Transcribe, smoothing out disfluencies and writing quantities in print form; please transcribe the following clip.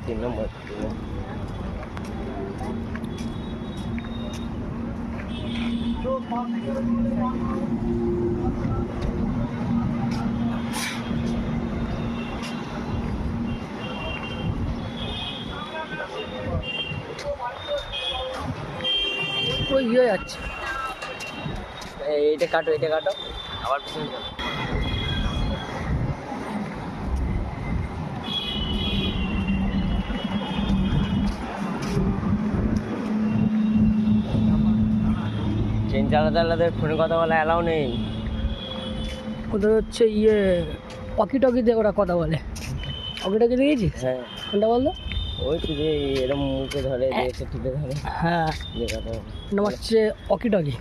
3 নম্বর ওই ইয়ে যাচ্ছে। এইটা কাটো আবার পিছনে যাও। ট্রেন চালাতে ফোনে কথা বলা অ্যালাউ নেই। ওদের হচ্ছে ইয়ে ওয়াকি টকিতে ওরা কথা বলে। ওয়াকি টকি দেখেছিস? হ্যাঁ কোনটা বলতো? ওই তো যে এরকম মুখে ধরে যে এসে ঠুকে ধরে হ্যাঁ, যে কথা নাম হচ্ছে ওয়াকি টকি।